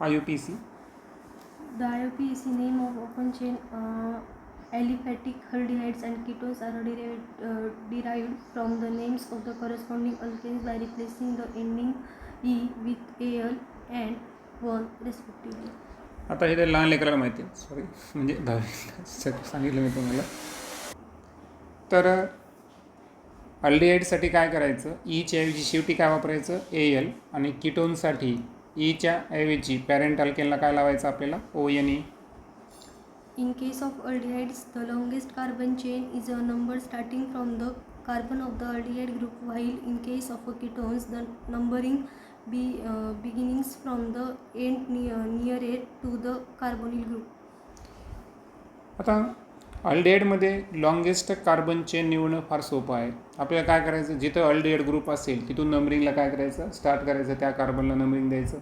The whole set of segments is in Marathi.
IUPAC? The IUPAC name of open chain aliphatic aldehydes and ketones are derived from the names of the corresponding alkanes by replacing the ending E with Al and 1 respectively. आता हे लहान लेकराला माहिती आहे, सॉरी म्हणजे 10वीला सांगितलं मी तुम्हाला. तर अल्डिहाइडसाठी काय करायचं, ईच्या ऐवजी शेवटी काय वापरायचं, Al, आणि कीटोनसाठी ईच्या ऐवजी पॅरेंट अल्केनला काय लावायचं आपल्याला, ONE. In case of aldehydes, the longest carbon chain is numbered starting from the carbon of the aldehyde group, while in case of ketones, the numbering beginnings from the end nearer to the carbonyl group. आता अल्डिहाइडमध्ये लॉंगेस्ट कार्बन चेन निवडणं फार सोपं आहे. आपल्याला काय करायचं, जिथं अल्डिहाइड ग्रुप असेल तिथून नंबरिंगला काय करायचं, स्टार्ट करायचं, त्या कार्बनला नंबरिंग द्यायचं.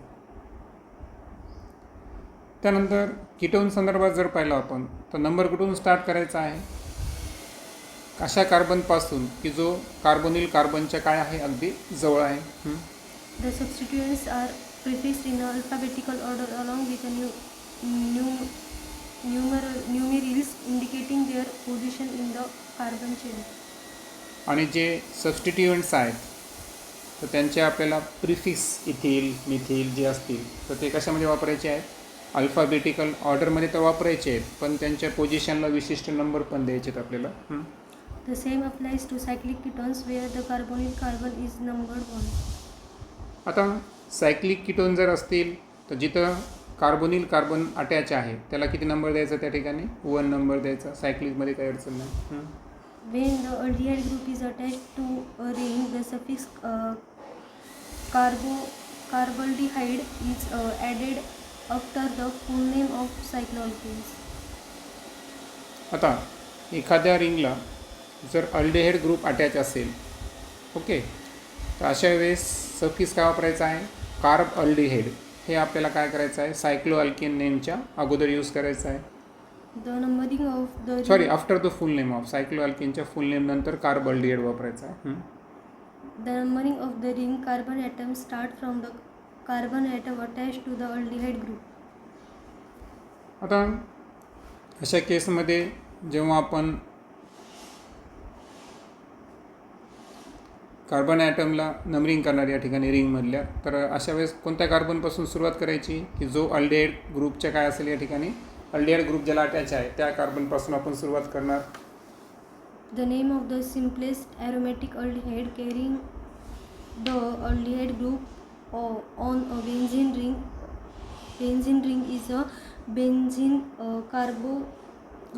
त्यानंतर कीटोन संदर्भात जर पाहिलं आपण तर नंबर कुठून स्टार्ट करायचा आहे, अशा कार्बनपासून की जो कार्बोनिल कार्बनच्या काय आहे, अगदी जवळ आहे. The substituents are prefixed in alphabetical order along with numerals indicating their position in the carbon chain. आणि जे सबस्टिट्युएंट्स आहेत तर त्यांचे आपल्याला प्रिफिक्स इथिल मिथिल जे असतील तर ते कशामध्ये वापरायचे आहेत, अल्फाबेटिकल ऑर्डरमध्ये तर वापरायचे आहेत, पण त्यांच्या पोझिशनला विशिष्ट नंबर पण द्यायचे आहेत आपल्याला. The same applies to cyclic ketones where the carbonyl carbon is numbered 1. आता सायक्लिक कीटोन जर असतील तर जिथं कार्बोनिल कार्बन अटॅच आहे त्याला किती नंबर द्यायचा, त्या ठिकाणी 1 नंबर द्यायचा. सायक्लिकमध्ये काही अडचण नाही. When the aldehyde group is attached to a ring, the suffix carbaldehyde is added after the full name of cycloalkanes. आता एखाद्या रिंगला जर अल्डिहाइड ग्रुप अटॅच असेल, ओके, तर अशा वेळेस सफिक्स काय वापरायचा आहे, कार्ब अल्डिहाइड. हे आपल्याला काय करायचं आहे, सायक्लोअल्केन नेमच्या अगोदर यूज करायचं आहे. The numbering of the sorry, after the full name of सायक्लोअल्केनच्या फुल नेम नंतर कार्ब अल्डिहाइड वापरायचा आहे. The numbering of the ring carbon atoms start from the carbon atom attached to the aldehyde group. आता अशा केसमध्ये जेव्हा आपण कार्बन ॲटमला नंबरिंग करणार या ठिकाणी रिंगमधल्या, तर अशा वेळेस कोणत्या कार्बनपासून सुरुवात करायची की जो अल्डिहाइड ग्रुपच्या काय असेल या ठिकाणी, अल्डिहाइड ग्रुप ज्याला अटॅच आहे त्या कार्बनपासून आपण सुरुवात करणार. The name of the simplest aromatic aldehyde carrying the aldehyde group on a benzene ring is a benzene carb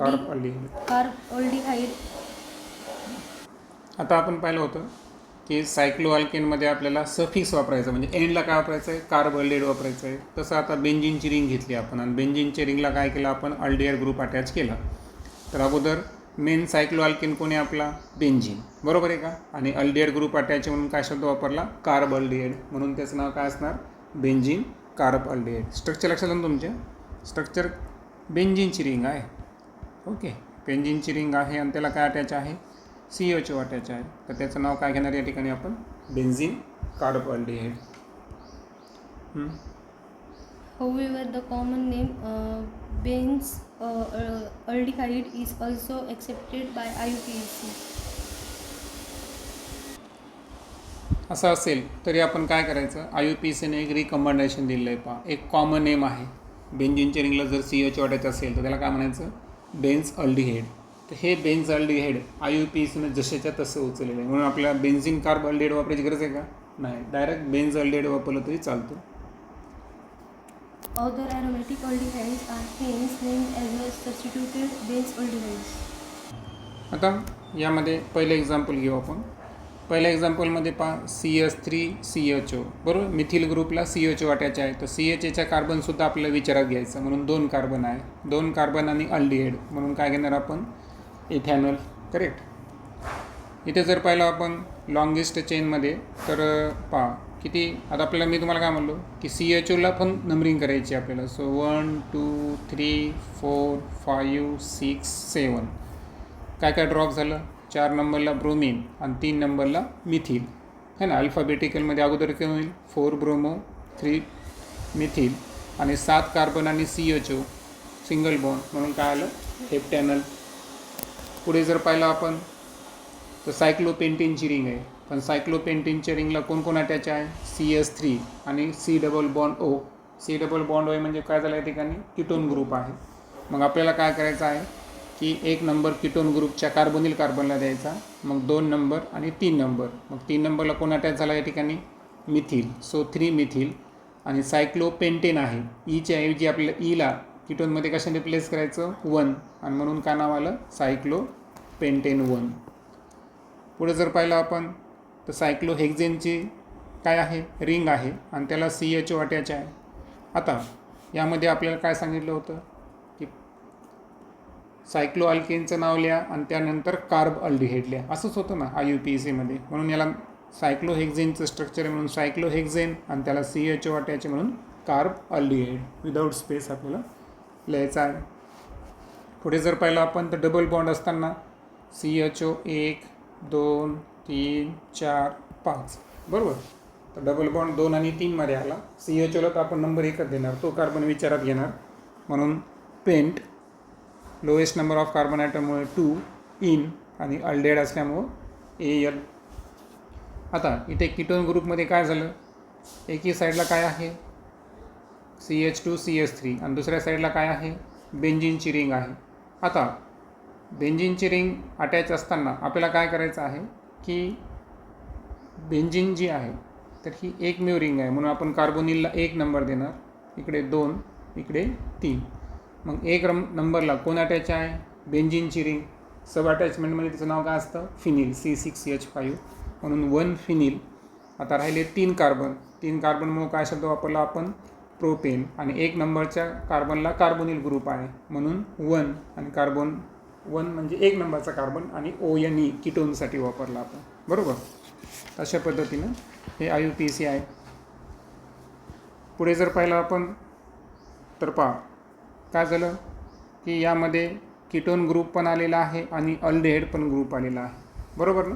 aldehyde. आता आपण पाहिलं होतं की सायक्लोअल्केनमध्ये आपल्याला सफिक्स वापरायचं, म्हणजे एंडला काय वापरायचं आहे, कार्ब अल्डिहाइड वापरायचं आहे. तसं आता बेंझिनची रिंग घेतली आपण आणि बेंझिनच्या रिंगला काय केलं आपण, अल्डिहाइड ग्रुप अटॅच केला. तर अगोदर मेन सायक्लोअल्केन कोणी आपला, बेंझिन, बरोबर आहे का, आणि अल्डिहाइड ग्रुप अटॅच म्हणून काय शब्द वापरला, कार्ब अल्डिहाइड, म्हणून त्याचं नाव काय असणार, बेंझिन कार्ब अल्डिहाइड. स्ट्रक्चर लक्षात आलं तुमच्या, स्ट्रक्चर बेंझिनची रिंग आहे, ओके, बेंझिनची रिंग आहे आणि त्याला काय अटॅच आहे, CO2 अटॅच आहे. तर त्याचं नाव काय घेणार या ठिकाणी आपण, benzene carb aldehyde. However, the common name Benz aldehyde is also accepted by IUPAC. असं असेल तरी आपण काय करायचं, IUPACने एक रिकमेंडेशन दिलेलं आहे. पहा, एक कॉमन नेम आहे, बेंझिनच्या रिंगला जर CO2 अटॅच असेल तर त्याला काय म्हणायचं, बेन्झ अल्डिहाइड. तर हे बेन्झ अल्डिहाइड IUPACने जशाच्या तसं उचललेलं आहे, म्हणून आपल्याला बेन्झिन कार्ब अल्डिहाइड वापरायची गरज आहे का, नाही, डायरेक्ट बेन्झ अल्डिहाइड वापरलं तरी चालतं. Other aromatic aldehydes are hence named as a substituted Benz aldehydes. आता यामध्ये पहिलं एक्झाम्पल घेऊ आपण. पहिल्या एक्झाम्पलमध्ये पहा, CH3CHO, बरोबर, मिथिल ग्रुपला CO2 अटॅच आहे. तर CHच्या कार्बनसुद्धा आपल्याला विचारात घ्यायचं, म्हणून 2 कार्बन आहे, 2 कार्बन आणि अल्डिहाइड, म्हणून काय घेणार आपण, इथॅनॉल, करेक्ट. इथे जर पाहिलं आपण लॉंगेस्ट चेनमध्ये तर पहा किती, आता आपल्याला मी तुम्हाला काय म्हणलो की CHOला पण नंबरिंग करायची आपल्याला. सो 1 2 3 4 5 6 7 काय काय ड्रॉप झालं, 4 नंबरला ब्रोमिन आणि 3 नंबरला मिथिल, है ना. अल्फाबेटिकलमध्ये अगोदर काय होईल, 4 ब्रोमो 3 मिथिल आणि 7 कार्बन आणि CHO सिंगल बॉन्ड म्हणून काय आलं हेप्टॅनल. पुढे जर पाहिलं आपण तर सायक्लोपेंटीनची रिंग आहे, पण सायक्लोपेंटीनच्या रिंगला कोण अटॅच आहे CH3 आणि C double bond O. C double bond O म्हणजे काय झालं या ठिकाणी कीटोन ग्रुप आहे. मग आपल्याला काय करायचं आहे की 1 नंबर कीटोन ग्रुपच्या कार्बोनिल कार्बनला द्यायचा, मग 2 नंबर आणि 3 नंबर. मग 3 नंबरला कोण अटॅच झाला या ठिकाणी मिथिल, सो 3 मिथिल. आणि सायक्लोपेंटेन आहे, ईच्या ऐवजी आपल्याला ईला कीटोनमध्ये कशाने रिप्लेस करायचं 1, आणि म्हणून काय नाव आलं सायक्लोपेंटेन 1. पुढे जर पाहिलं आपण तर सायक्लोहेक्झेनची काय आहे रिंग आहे आणि त्याला CHO अटॅच आहे. आता यामध्ये आपल्याला काय सांगितलं होतं की सायक्लो अल्केनचं नाव लिहा आणि त्यानंतर कार्ब अल्डिहाइड लिहा, असंच होतं ना IUPACमध्ये. म्हणून याला सायक्लोहेक्झेनचं स्ट्रक्चर आहे म्हणून सायक्लोहेक्झेन आणि त्याला CHO अटॅच म्हणून कार्ब अल्डिहाइड विदाऊट स्पेस आपल्याला लिहायचं आहे. पुढे जर पाहिलं आपण तर डबल बॉन्ड असताना CHO 1 2 3 4 5 बरोबर. तर डबल बॉन्ड 2 आणि 3 मध्ये आला. CHOला तर आपण नंबर 1च देणार, तो कार्बन विचारात घेणार म्हणून पेंट लोएस्ट नंबर ऑफ कार्बन ॲटममुळे 2 इन आणि अल्डेड असल्यामुळं AL. आता इथे कीटोन ग्रुपमध्ये काय झालं, एकी साईडला काय आहे CH2 CH3 आणि दुसऱ्या साईडला काय आहे बेंझिनची रिंग आहे. आता बेंझिनची रिंग अटॅच असताना आपल्याला काय करायचं आहे की बेंझिन जी आहे तर ही एकमेव रिंग आहे म्हणून आपण कार्बोनिलला 1 नंबर देणार, इकडे 2 इकडे 3. मग 1 नंबरला कोण अटॅच आहे बेंझिनची रिंग, सब अटॅचमेंटमध्ये तिचं नाव काय असतं फिनिल C6H5 म्हणून 1 फिनिल. आता राहिले 3 कार्बन, 3 कार्बनमुळे काय शब्द वापरला आपण प्रोपेन, आणि 1 नंबरच्या कार्बनला कार्बोनिल ग्रुप आहे म्हणून 1 आणि कार्बन 1 म्हणजे 1 नंबरचा कार्बन आणि ONE कीटोनसाठी वापरला आपण बरोबर. अशा पद्धतीनं हे IUPAC आहे. पुढे जर पाहिलं आपण तर पहा काय झालं की यामध्ये कीटोन ग्रुप पण आलेला आहे आणि अल्डिहाइड पण ग्रुप आलेला आहे बरोबर ना.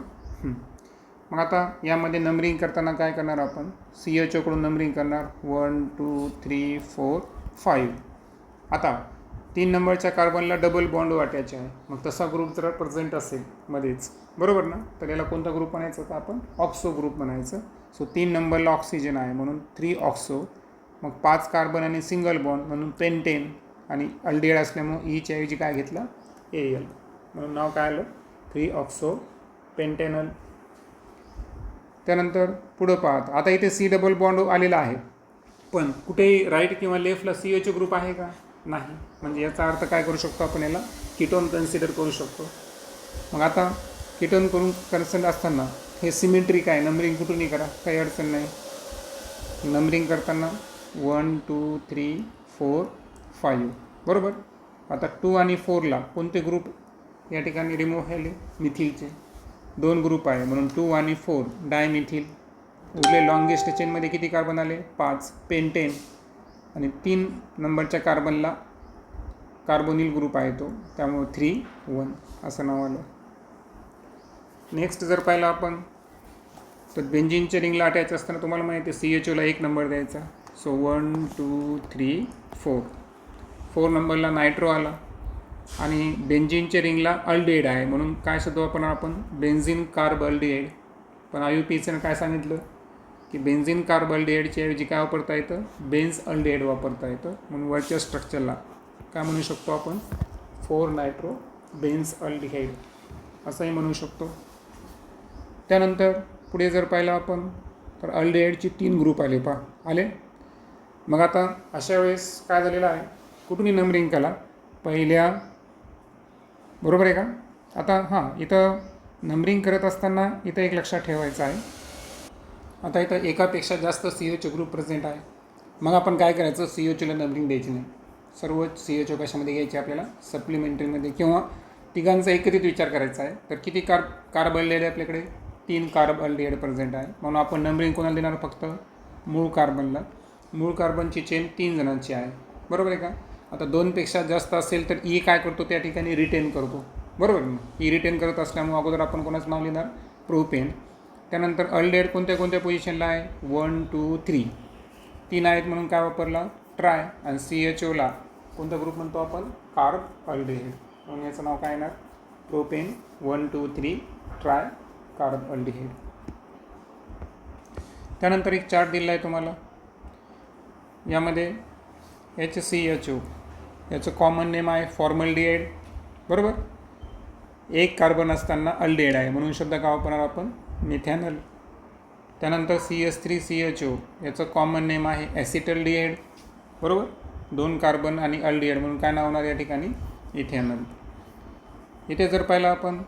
मग आता यामध्ये नंबरिंग करताना काय करणार आपण CHO कडून नंबरिंग करणार 1 2 3 4 5. आता 3 नंबरच्या कार्बनला डबल बॉन्ड अटॅच आहे, मग तसा ग्रुप जर प्रेझेंट असेल मध्येच बरोबर ना तर याला कोणता ग्रुप म्हणायचं तर आपण ऑक्सो ग्रुप म्हणायचं. सो 3 नंबरला ऑक्सिजन आहे म्हणून 3 ऑक्सो. मग 5 कार्बन आणि सिंगल बॉन्ड म्हणून पेंटेन आणि अल्डिहाइड असल्यामुळे ईच्या ऐवजी काय घेतलं AL म्हणून नाव काय आलं 3 ऑक्सो पेंटेनल. त्यानंतर पुढं पाहत आता इथे C डबल बॉन्ड आलेला आहे, पण कुठेही राईट किंवा लेफ्टला CHO ग्रुप आहे का नाही, म्हणजे याचा अर्थ काय करू शकतो आपण याला कीटोन कन्सिडर करू शकतो. मग आता कीटोन करून कन्सिडर असताना हे सिमेट्रिक आहे, नंबरिंग कुठूनही करा काही अडचण नाही. नंबरिंग करताना 1 2 3 4 5 बरोबर. आता 2 आणि 4ला कोणते ग्रुप या ठिकाणी रिमूव्ह झाले मिथिलचे 2 ग्रुप आहे म्हणून 2 आणि 4 डायमिथिल. उरले लॉंगेस्ट चेनमध्ये किती कार्बन आले 5 पेंटेन, आणि 3 नंबरच्या कार्बनला कार्बोनिल ग्रुप आहे तो त्यामुळे 3 1 असं नाव आलं. नेक्स्ट जर पाहिलं आपण तर बेंझिनच्या रिंगला अटॅच असताना तुम्हाला माहिती आहे CHOला 1 नंबर द्यायचा. सो 1 2 3 4. 4 नंबरला नायट्रो आला आणि बेंझिनच्या रिंगला अल्डिहाइड आहे म्हणून काय शब्द वापरणार आपण बेन्झिन कार्ब अल्डिहाइड. पण IUPACने काय सांगितलं की बेन्झिन कार्ब अल्डिहाइडच्या ऐवजी काय वापरता येतं बेन्झ अल्डिहाइड वापरता येतं म्हणून वरच्या स्ट्रक्चरला काय म्हणू शकतो आपण 4 नायट्रो बेन्झ अल्डिहाइड असंही म्हणू शकतो. त्यानंतर पुढे जर पाहिलं आपण तर अल्डिहाइडचे 3 ग्रुप आले आले. मग आता अशा वेळेस काय झालेलं आहे कुठूनही नंबरिंग केला पहिल्या बरोबर आहे का. आता हां इथं नंबरिंग करत असताना इथं एक लक्षात ठेवायचं आहे, आता इथं एकापेक्षा जास्त CHO ग्रुप प्रेझेंट आहे. मग आपण काय करायचं CHOला नंबरिंग द्यायची नाही, सर्व CHO कशामध्ये घ्यायचे आपल्याला सप्लिमेंटरीमध्ये किंवा तिघांचा एकत्रित विचार करायचा आहे. तर किती कार्ब अल्डिहाइड आहे आपल्याकडे 3 कार्ब अल्डिहाइड प्रेझेंट आहे म्हणून आपण नंबरिंग कोणाला देणार फक्त मूळ कार्बनला. मूळ कार्बनची चेन 3 जणांची आहे बरोबर आहे का. आता 2पेक्षा जास्त असेल तर E काय करतो त्या ठिकाणी रिटेन करतो बरोबर ना. E रिटेन करत असल्यामुळे अगोदर आपण कोणाचं नाव लिहिणार प्रोपेन. त्यानंतर अल्डिहाइड कोणत्या कोणत्या पोझिशनला आहे 1 2 3 3 आहेत म्हणून काय वापरला ट्राय आणि CHOला कोणता ग्रुप म्हणतो आपण? कार्ब अल्डिहाइड. म्हणून याचं नाव काय येणार? प्रोपेन 1 2 3 ट्राय कार्ब अल्डिहाइड. त्यानंतर एक चार्ट दिला आहे तुम्हाला. यामध्ये HCHO याचं कॉमन नेम आहे फॉर्मल्डिहाइड, बरोबर. एक कार्बन असताना अल्डिहाइड आहे म्हणून शब्द काय वापरणार आपण? मिथॅनल. त्यानंतर CS3CHO याचं कॉमन नेम आहे ॲसिटल्डिहाइड, बरोबर. 2 कार्बन आणि अल्डिहाइड म्हणून काय नाव होणार या ठिकाणी? इथेनॉल. इथे जर पाहिलं आपण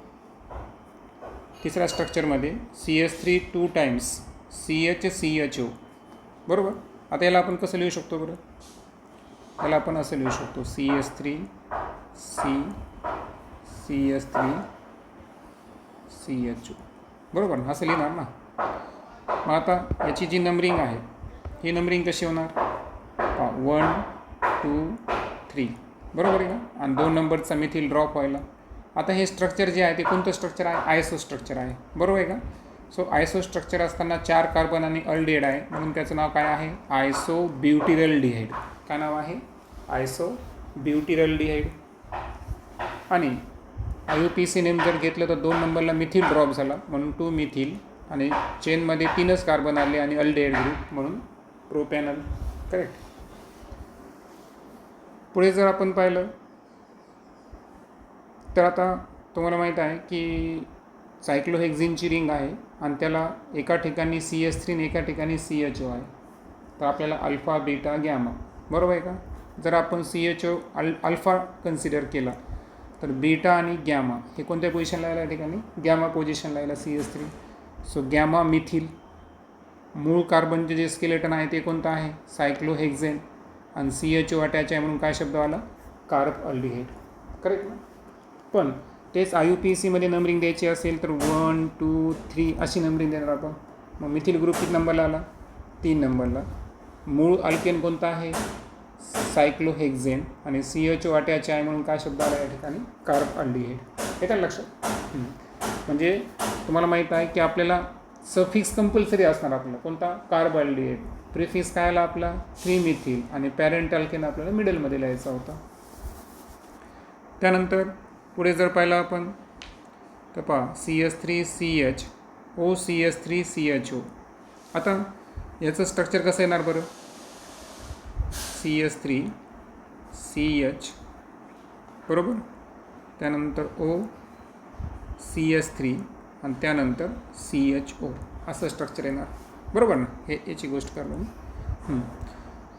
तिसऱ्या स्ट्रक्चरमध्ये CS3 2 टाइम्स CHCHO, बरोबर. आता याला आपण कसं लिहू शकतो बरं? याला आपण असं लिहू शकतो CS3 CS3 CHO, बरोबर. असं लिहिणार ना. मग आता याची जी नंबरिंग आहे ही नंबरिंग कशी होणार? 1 2 3, बरोबर आहे का? आणि 2 नंबरचा मिथिल ड्रॉप व्हायला. आता हे स्ट्रक्चर जे आहे ते कोणतं स्ट्रक्चर आहे? आयसो स्ट्रक्चर आहे, बरोबर आहे का? सो आयसो स्ट्रक्चर असताना 4 कार्बन आणि अल्डिहाइड आहे म्हणून त्याचं नाव काय आहे? आयसोब्युटिरल्डिहाइड. काय नाव आहे? आयसोब्युटिरल्डिहाइड. आणि IUPAC नेम जर घेतलं तर 2 नंबरला मिथिल ड्रॉप झाला म्हणून 2 मिथिल आणि चेनमध्ये 3च कार्बन आले आणि अल्डिहाइड ग्रुप म्हणून प्रोपॅनल, करेक्ट. पुढे जर आपण पाहिलं तर आता तुम्हाला माहीत आहे की सायक्लोहेक्झिनची रिंग आहे आणि त्याला एका ठिकाणी CS3 आणि एका ठिकाणी CHO आहे. तर आपल्याला अल्फा बीटा गॅमा, बरोबर आहे का? जर आपण CHO अल्फा कन्सिडर केला तर बीटा आणि गॅमा हे कोणत्या पोझिशनला यायला? या ठिकाणी गॅमा पोझिशनला यायला CS3. So gamma methyl. मूळ कार्बनचे जे स्केलेटन आहे ते कोणतं आहे? सायक्लोहेक्झेन. आणि CHO अटॅच आहे म्हणून काय शब्द आला? कार्ब अल्डिहाइड, करेक्ट ना. पण तेच IUPACमध्ये नंबरिंग द्यायची असेल तर 1 2 3 अशी नंबरिंग देणार आपण. मग मिथिल ग्रुप किती नंबरला आला? 3 नंबरला. मूळ अल्केन कोणता आहे? सायक्लोहेक्झेन. आणि CHO अटॅच आहे म्हणून काय शब्द आला या ठिकाणी? कार्ब अल्डिहाइड. येतं लक्षात? म्हणजे तुम्हाला माहीत आहे की आपल्याला सफिक्स कंपल्सरी असणार आपला कोणता? कार्ब अल्डिहाइड. प्रिफिक्स काय आला आपला? 3 मिथिल आणि पॅरेंट अल्केन आपल्याला मिडलमध्ये लिहायचा होता. त्यानंतर पुढे जर पाहिलं आपण तर पहा CS3CH OCS3CHO. आता याचं स्ट्रक्चर कसं येणार बरं? CS3CH, बरोबर. त्यानंतर OCS3 आणि त्यानंतर CHO असं स्ट्रक्चर येणार, बरोबर ना. हे याची गोष्ट करलो मी.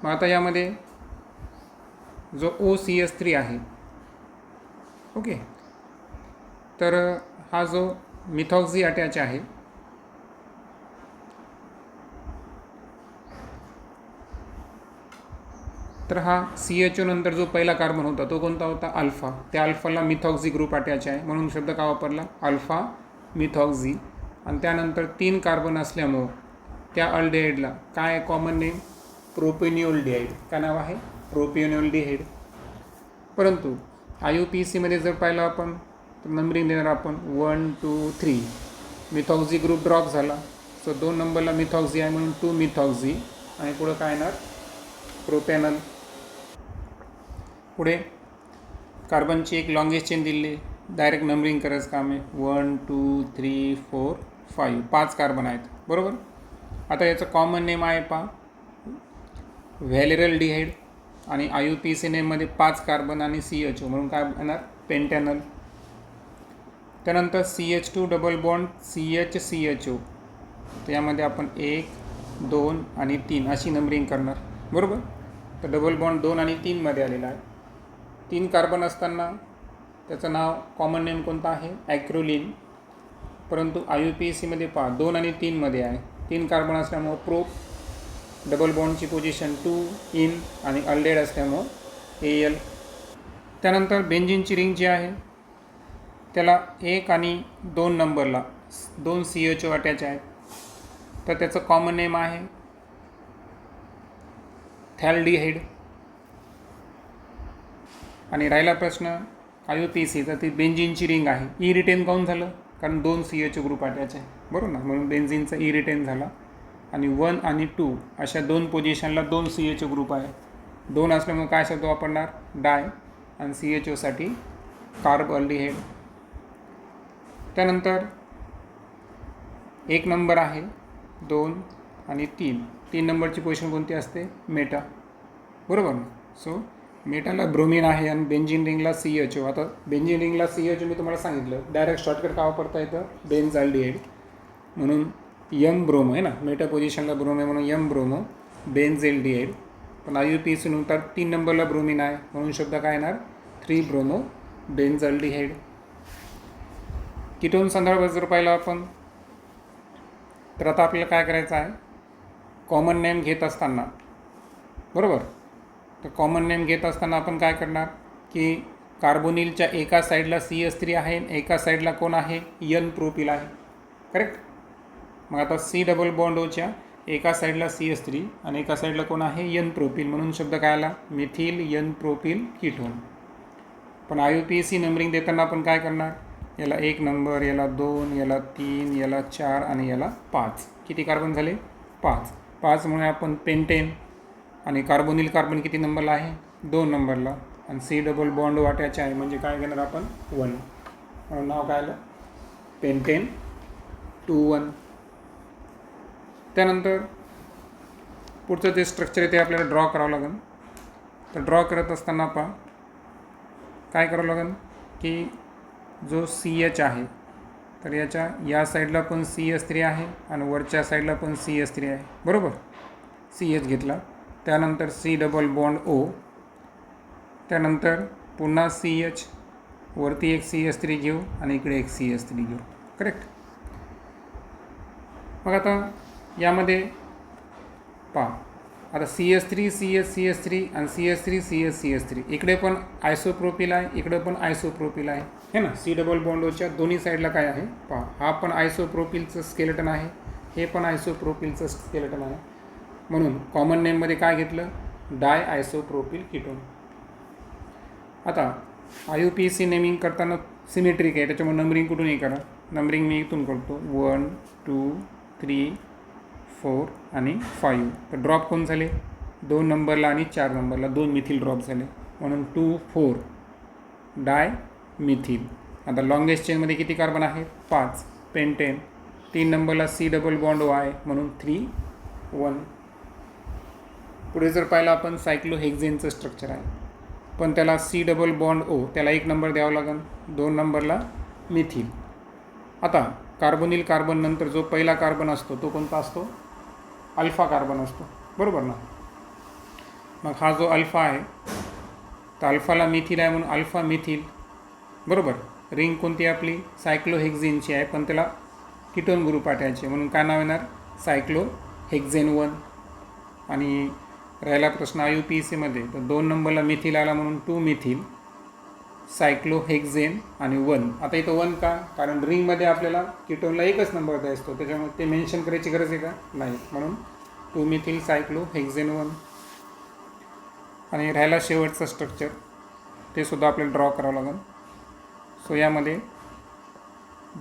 मग आता यामध्ये जो OCS3 आहे, ओके, तर हा जो मिथॉक्झी अटॅच आहे तर हा CHO नंतर जो पहिला कार्बन होता तो कोणता होता? अल्फा. त्या अल्फाला मिथॉक्झी ग्रुप अटॅच आहे म्हणून शब्द का वापरला? Alpha methoxy. आणि त्यानंतर 3 कार्बन असल्यामुळं त्या अल्डिहाइडला काय कॉमन नेम? प्रोपेनिओल्डिहाइड. काय नाव आहे? प्रोपेनिओल्डिहाइड. परंतु IUPACमध्ये जर पाहिलं आपण तर नंबरिंग देणार आपण 1 2 3. मिथॉक्झी ग्रुप ड्रॉप झाला सो 2 नंबरला मिथॉक्झी आहे म्हणून 2 मिथॉक्झी आणि पुढं काय येणार? प्रोपॅनल. पुढे कार्बनची एक लॉंगेस्ट चेन दिली, डायरेक्ट नंबरिंग करायचं काम आहे. 1 2 3 4 5. 5 कार्बन आहेत, बरोबर. आता याचं कॉमन नेम आहे पहा व्हॅलेरल्डिहाइड. आणि IUPAC नेममध्ये 5 कार्बन आणि CHO म्हणून काय येणार? पेंटॅनल. त्यानंतर CH2 डबल बॉन्ड CHCHO. तर यामध्ये आपण 1 2 आणि 3 अशी नंबरिंग करणार, बरोबर. तर डबल बॉन्ड 2 आणि 3 मध्ये आलेला आहे. 3 कार्बन असताना त्याचं नाव कॉमन नेम कोणतं आहे? ॲक्रोलिन. परंतु IUPACमध्ये पहा 2 आणि 3 मध्ये आहे. 3 कार्बन असल्यामुळं प्रोप. डबल बॉन्डची पोझिशन 2 इन आणि अल्डिहाइड असल्यामुळं AL. त्यानंतर बेंझिनची रिंग जी आहे त्याला 1 आणि 2 नंबरला 2 CHO अटॅच आहेत तर त्याचं कॉमन नेम आहे थॅल्डिहाइड. आणि राहिला प्रश्न IUPAC तर ती बेंझिनची रिंग आहे. ई रिटेन काऊन झालं? कारण 2 CHO ग्रुप अटॅच आहे, बरोबर ना. म्हणून बेंझिनचा ई रिटेन झाला. आणि 1 आणि 2 अशा 2 पोझिशनला 2 CHO ग्रुप आहे 2 असल्यामुळे काय शब्द वापरणार, डाय, आणि CHOसाठी कार्ब अल्डिहाइड. त्यानंतर 1 नंबर आहे, 2 आणि 3 नंबरची पोझिशन कोणती असते, मेटा, बरोबर ना. सो मेटाला ब्रोमिन आहे आणि बेंझिन रिंगला CHO. आता बेंझिन रिंगला CHO मी तुम्हाला सांगितलं, डायरेक्ट शॉर्टकट का वापरता येतं, बेन्झाल्डिहाइड, म्हणून यम ब्रोमो आहे ना, मेटा पोझिशनला ब्रोमो म्हणून यम ब्रोमो बेन्झाल्डिहाइड. पण IUPAC नुसार 3 नंबरला ब्रोमिन आहे म्हणून शब्द काय येणार, 3 ब्रोमो बेन्झाल्डिहाइड. कीटोन संदर्भात जर पाहिलं आपण तर आता आपल्याला काय करायचं आहे, कॉमन नेम घेत असताना, बरोबर, तर कॉमन नेम घेत असताना आपण काय करणार की कार्बोनिलच्या एका साईडला CH3 आहे, एका साईडला कोण आहे, N प्रोपिल आहे, करेक्ट. मग आता C डबल बॉन्ड ओच्या एका साईडला CH3 आणि एका साईडला कोण आहे, N प्रोपिल, म्हणून शब्द काय आला, मिथिल N प्रोपिल कीटोन. पण IUPAC नंबरिंग देताना आपण काय करणार, याला 1 नंबर, याला 2, याला 3, याला 4 आणि याला 5. किती कार्बन झाले, 5 म्हणून आपण पेंटेन. आणि कार्बोनिल कार्बन किती नंबरला आहे, 2 नंबरला, आणि C डबल बॉन्ड वाट्याचे आहे म्हणजे काय घेणार आपण, 1, म्हणून नाव काय आलं, पेंटेन 2,1. त्यानंतर पुढचं जे स्ट्रक्चर आहे ते आपल्याला ड्रॉ करावं लागेल. तर ड्रॉ करत असताना आपण काय करावं लागेल की जो CH आहे तर या साईडला पण CH3 आहे आणि वरच्या साईडला पण CH3 आहे, बरोबर. CH घेतला, त्यानंतर C डबल बॉन्ड O, त्यानंतर पुन्हा CH, वरती एक CH3 घेऊ आणि इकडे एक CH3 घेऊ, करेक्ट. मग आता यामध्ये पहा, आता CH3 CH3 आणि CH3 CH3, इकडे पण आयसोप्रोपिल आहे, इकडे पण आयसोप्रोपिल आहे, है ना. C डबल बॉन्ड ओच्या दोन्ही साईडला काय आहे पहा, हा पण आयसोप्रोपिलचं स्केलेटन आहे, हे पण आयसोप्रोपिलचं स्केलेटन आहे, म्हणून कॉमन नेममध्ये काय घेतलं, डाय आयसोप्रोपिल कीटोन. आता IUPAC नेमिंग करताना सिमेट्रिक आहे, त्याच्यामुळे नंबरिंग कुठूनही करा. नंबरिंग मी इथून करतो, 1 2 3 4 आणि 5. तर ड्रॉप कोण झाले, 2 नंबरला आणि 4 नंबरला 2 मिथिल ड्रॉप झाले, म्हणून 2 4 डाय मिथिल. आता लॉंगेस्ट चेनमध्ये किती कार्बन आहे, 5, पेंटेन. 3 नंबरला C डबल बॉन्ड O आहे म्हणून 3 1. पुढे जर पाहिलं आपण सायक्लोहेक्झेनचं स्ट्रक्चर आहे, पण त्याला C डबल बॉन्ड O, त्याला 1 नंबर द्यावा लागेल, 2 नंबरला मिथिल. आता कार्बोनिल कार्बन नंतर जो पहिला कार्बन असतो तो कोणता असतो, अल्फा कार्बन असतो, बरोबर ना. मग हा जो अल्फा आहे तर अल्फाला मिथिल आहे म्हणून अल्फा मिथिल, बरोबर. रिंग कोणती आपली, सायक्लोहेक्झेनची आहे, पण त्याला कीटोन ग्रुप आठवायचे म्हणून काय नाव येणार, सायक्लोहेक्झेन 1. आणि राहिला प्रश्न IUPACमध्ये, तर 2 नंबरला मिथिल आला म्हणून 2 मिथिल, सायक्लोहेक्झेन आणि 1. आता इथं 1 का, कारण रिंगमध्ये आपल्याला कीटोनला एकच नंबर द्यायचा असतो, त्याच्यामुळे ते मेन्शन करायची गरज आहे का, नाही, म्हणून 2 मिथिल सायक्लोहेक्झेन 1. आणि राहिला शेवटचं स्ट्रक्चर, ते सुद्धा आपल्याला ड्रॉ करावं लागेल. सो यामध्ये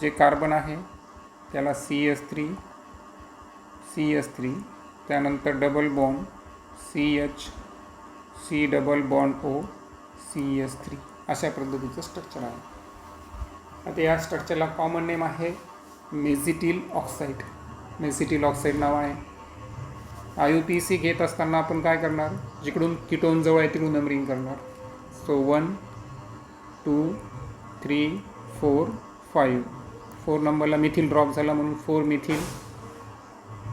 जे कार्बन आहे त्याला CH3, त्यानंतर double bond CH, C double bond O, CH3, अशा पद्धतीचं स्ट्रक्चर आहे. आता या स्ट्रक्चरला कॉमन नेम आहे मेझिटिल ऑक्साईड. मेझिटिल ऑक्साईड नाव आहे. IUPAC घेत असताना आपण काय करणार, जिकडून कीटोन जवळ आहे तिकडून नंबरिंग करणार. सो 1 2 3 4 5. 4 नंबरला मिथिल ड्रॉप झाला म्हणून 4 मिथिल.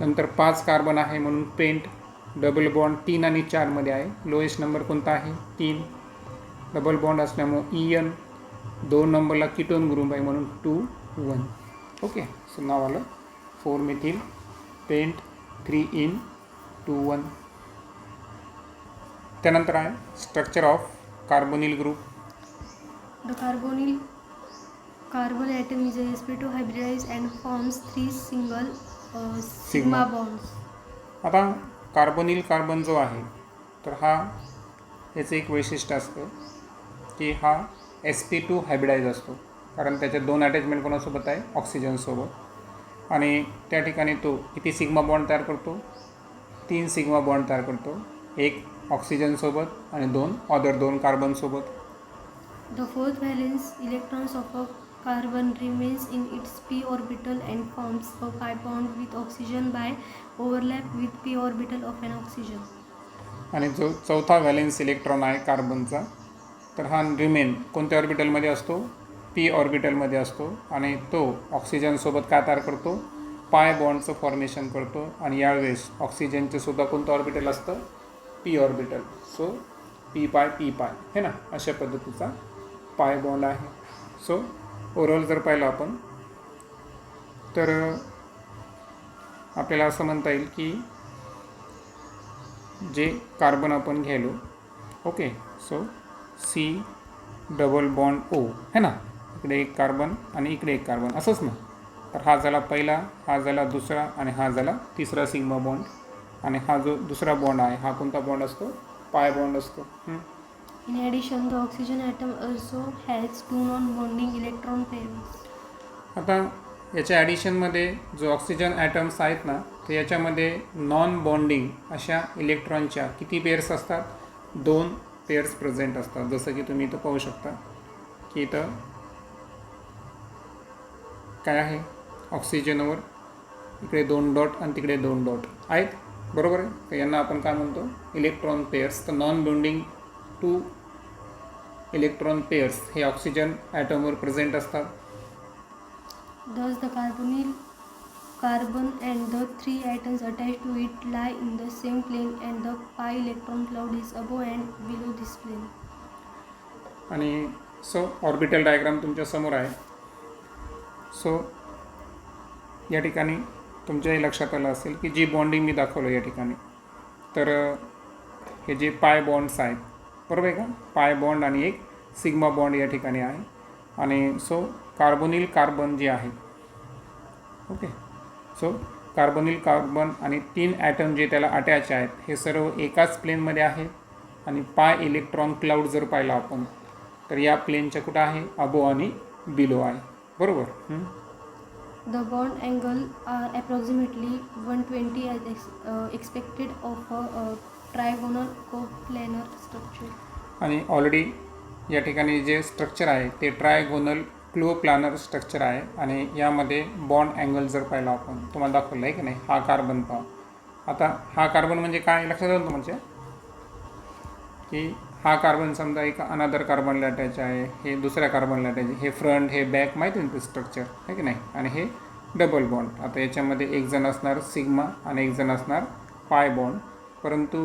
नंतर 5 कार्बन आहे म्हणून पेंट. डबल बॉन्ड 3 आणि 4 मध्ये आहे. लोएस्ट नंबर कोणता आहे, 3. डबल बॉन्ड असल्यामुळे EN. 2 नंबरला कीटोन ग्रुप आहे म्हणून 2 1. ओके, सो नाव आलं 4 मिथिल पेंट 3 इन 2 1. त्यानंतर आहे structure of carbonyl group. The carbonyl carbon atom is sp2 hybridized and forms 3 single sigma bonds. आता कार्बोनिल कार्बन जो आहे तर हा याचं एक वैशिष्ट्य असतं की हा sp2 हायब्रिडाइज असतो, कारण त्याच्यात 2 अटॅचमेंट कोणासोबत आहे, ऑक्सिजनसोबत. आणि त्या ठिकाणी तो किती सिग्मा बॉन्ड तयार करतो, 3 सिग्मा बॉन्ड तयार करतो. एक ऑक्सिजनसोबत आणि दोन कार्बनसोबत. The fourth valence electrons of a carbon remains in its p orbital and forms a pi bond with oxygen by overlap with p orbital of an oxygen. आणि जो चौथा व्हॅलेन्स इलेक्ट्रॉन आहे कार्बनचा, तर हा रिमेन कोणत्या ऑर्बिटलमध्ये असतो? पी ऑर्बिटलमध्ये असतो आणि तो ऑक्सिजनसोबत काय तयार करतो? पाय बॉन्डचं फॉर्मेशन करतो. आणि यावेळेस ऑक्सिजनचे सुद्धा कोणतं ऑर्बिटल असतं? P orbital. सो पी पाय हे ना, अशा पद्धतीचा पाय बॉन्ड आहे. सो ओव्हरऑल जर पाहिलं आपण तर आपल्याला असं म्हणता येईल की जे कार्बन आपण घ्यायलो, okay, so C double bond O है ना, इकडे एक कार्बन आणि इकडे एक कार्बन असंच ना. तर हा झाला पहिला, हा झाला दुसरा आणि हा झाला तिसरा सिग्मा बॉन्ड. आणि हा जो दुसरा बॉन्ड आहे हा कोणता बॉन्ड असतो? पाय बॉन्ड असतो. In addition, the oxygen atom also has two non-bonding electron pairs. आता याच्या ॲडिशनमध्ये जो ऑक्सिजन ॲटम्स आहेत ना, तर याच्यामध्ये नॉन बॉन्डिंग अशा इलेक्ट्रॉनच्या किती पेअर्स असतात? 2 पेअर्स प्रेझेंट असतात. जसं की तुम्ही इथं पाहू शकता की इथं काय आहे? ऑक्सिजनवर इकडे 2 डॉट आणि तिकडे 2 डॉट आहेत, बरोबर आहे. तर यांना आपण काय म्हणतो? Electron pairs. तर नॉन बॉन्डिंग 2 इलेक्ट्रॉन पेअर्स हे ऑक्सिजन ॲटमवर प्रेझेंट असतात. Thus, the carbonyl carbon and the 3 atoms attached to it lie in the same plane and the pi electron cloud is above and below this plane. आणि सो ऑर्बिटल डायग्राम तुमच्या समोर आहे. सो या ठिकाणी तुमच्याही लक्षात आलं असेल की जी बॉन्डिंग मी दाखवलं या ठिकाणी, तर हे जे पाय बॉन्ड्स आहेत, बरोबर आहे का? पाय बॉन्ड आणि एक सिग्मा बॉन्ड या ठिकाणी आहे. आणि सो कार्बोनिल कार्बन जे आहे, ओके, सो कार्बोनिल कार्बन आणि 3 ॲटम जे त्याला अटॅच आहेत हे सर्व एकाच प्लेनमध्ये आहे. आणि पाय इलेक्ट्रॉन क्लाउड जर पाहिला आपण तर या प्लेनच्या कुठं आहे? अबो आणि बिलो आहे, बरोबर. The bond angle are approximately 120 as expected of a trigonal coplanar structure. आणि ऑलरेडी या ठिकाणी जे स्ट्रक्चर आहे ते ट्रायगोनल क्लोप्लानर स्ट्रक्चर आहे. आणि यामध्ये बॉन्ड अँगल जर पाहिला आपण, तुम्हाला दाखवलं आहे की नाही, हा कार्बन पहा. आता हा कार्बन म्हणजे काय लक्षात आलं तुमच्या? की हा कार्बन समजा एक अनादर कार्बनला अटॅच आहे, हे दुसऱ्या कार्बनला अटॅच आहे, हे फ्रंट हे बॅक, माहिती आहे ना ते स्ट्रक्चर आहे की नाही. आणि हे डबल बॉन्ड. आता याच्यामध्ये एक जण असणार सिग्मा आणि एक जण असणार पाय बॉन्ड. परंतु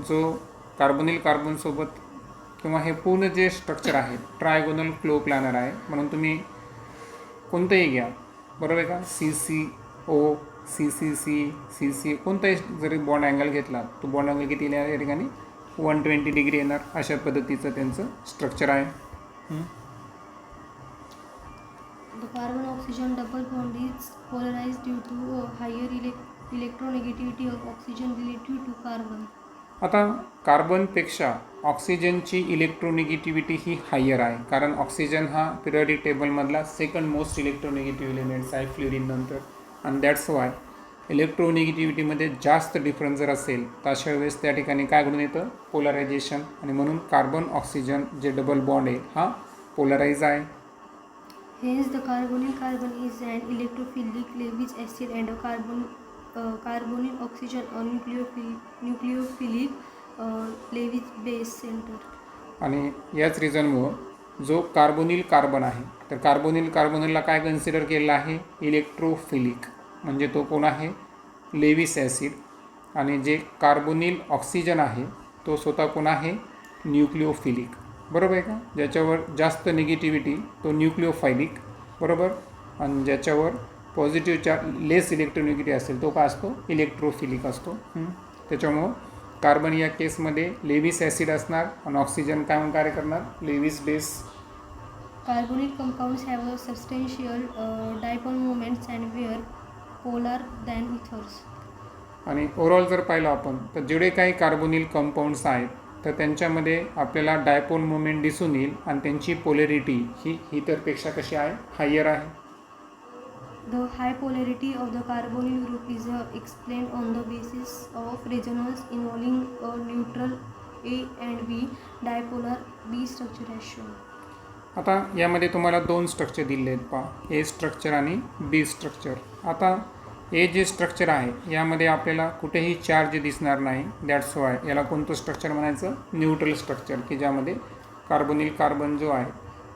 जो कार्बोनिल कार्बनसोबत किंवा हे पूर्ण जे स्ट्रक्चर आहे ट्रायगोनल क्लोप्लानर आहे, म्हणून तुम्ही कोणतंही घ्या, बरोबर आहे का? CCO, CCC, CC कोणताही जरी बॉन्ड अँगल घेतला तो बॉन्ड अँगल किती येणार या ठिकाणी? 120 डिग्री येणार. अशा पद्धतीचं त्यांचं स्ट्रक्चर आहे. The carbon-oxygen double bond is polarized due to a higher electronegativity of oxygen relative to carbon. आता कार्बनपेक्षा ऑक्सिजनची इलेक्ट्रोनिगेटिव्हिटी ही हायर आहे, कारण ऑक्सिजन हा पिरियडिक टेबलमधला सेकंड मोस्ट इलेक्ट्रोनिगेटिव्ह एलिमेंट्स आहे फ्लोरीन नंतर. आणि दॅट्स वाय इलेक्ट्रोनिगेटिव्हिटीमध्ये जास्त डिफरन्स जर असेल तर अशा वेळेस त्या ठिकाणी काय घडून येतं? पोलरायझेशन. आणि म्हणून कार्बन ऑक्सिजन जे डबल बॉन्ड आहे हा पोलराइज आहे. Hence, the carbonyl carbon is an electrophilic Lewis acid and a carbonyl oxygen a nucleophilic Lewis base center. आणि याच रिझनमुळं जो कार्बोनिल कार्बन आहे, तर कार्बोनिल कार्बनला काय कन्सिडर केलेलं आहे? इलेक्ट्रोफिलिक. म्हणजे तो कोण आहे? Lewis acid. आणि जे कार्बोनिल ऑक्सिजन आहे तो स्वतः कोण आहे? न्यूक्लिओफिलिक, बरोबर आहे का? ज्याच्यावर जास्त निगेटिव्हिटी तो न्यूक्लिओफायलिक, बरोबर. आणि ज्याच्यावर पॉझिटिव्हच्या लेस इलेक्ट्रोनिगेटिव्ह असेल तो काय असतो? इलेक्ट्रोफिलिक असतो. त्याच्यामुळं कार्बन या केसमध्ये लेविस ॲसिड असणार आणि ऑक्सिजन काय म्हणून कार्य करणार? Lewis base. Carbonyl compounds have a substantial dipole moments and were polar than ethers. आणि ओव्हरऑल जर पाहिलं आपण तर जेवढे काही कार्बोनिल कंपाऊंड्स आहेत तर त्यांच्यामध्ये आपल्याला डायपोल मुवमेंट दिसून येईल आणि त्यांची पोलॅरिटी ही इतरपेक्षा कशी आहे? हायर आहे. The high polarity of the carbonyl group is explained on the basis of resonance involving a neutral A and B dipolar B structure as shown. आता यामध्ये तुम्हाला दोन स्ट्रक्चर दिले आहेत पहा, ए स्ट्रक्चर आणि बी स्ट्रक्चर. आता ए जे स्ट्रक्चर आहे यामध्ये आपल्याला कुठेही चार्ज दिसणार नाही. दॅट्स वाय याला कोणतं स्ट्रक्चर म्हणायचं, न्यूट्रल स्ट्रक्चर, की ज्यामध्ये कार्बोनिल कार्बन जो आहे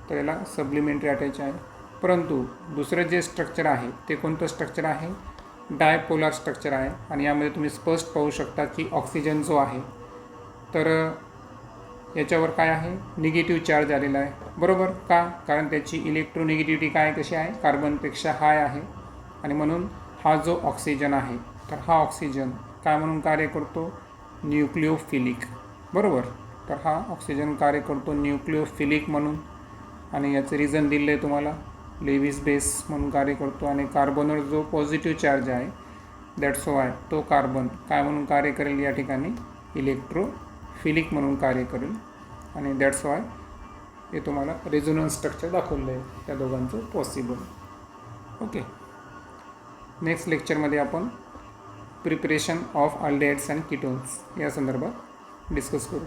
तर याला सब्लिमेंटरी अटॅच आहे. परंतु दुसरं जे स्ट्रक्चर आहे ते कोणतं स्ट्रक्चर आहे, डायपोलार स्ट्रक्चर आहे. आणि यामध्ये तुम्ही स्पष्ट पाहू शकता की ऑक्सिजन जो आहे तर याच्यावर काय आहे, निगेटिव्ह चार्ज आलेला आहे. बरोबर का, कारण त्याची इलेक्ट्रोनिगेटिव्हिटी काय कशी आहे, कार्बनपेक्षा हाय आहे. आणि म्हणून हा जो ऑक्सिजन आहे तर हा ऑक्सिजन काय म्हणून कार्य करतो, न्यूक्लिओफिलिक. बरोबर, तर हा ऑक्सिजन कार्य करतो न्यूक्लिओफिलिक म्हणून. आणि याचं रिझन दिलं आहे तुम्हाला, लेविस बेस म्हणून कार्य करतो. आणि कार्बनवर जो पॉझिटिव्ह चार्ज आहे दॅट्स वाय तो कार्बन काय म्हणून कार्य करेल, या ठिकाणी इलेक्ट्रोफिलिक म्हणून कार्य करेल. आणि दॅट्स वाय हे तुम्हाला रेझोनन्स स्ट्रक्चर दाखवलं आहे त्या दोघांचं पॉसिबल. ओके, नेक्स्ट लेक्चरमध्ये आपण preparation of aldehydes and ketones या संदर्भात डिस्कस करू.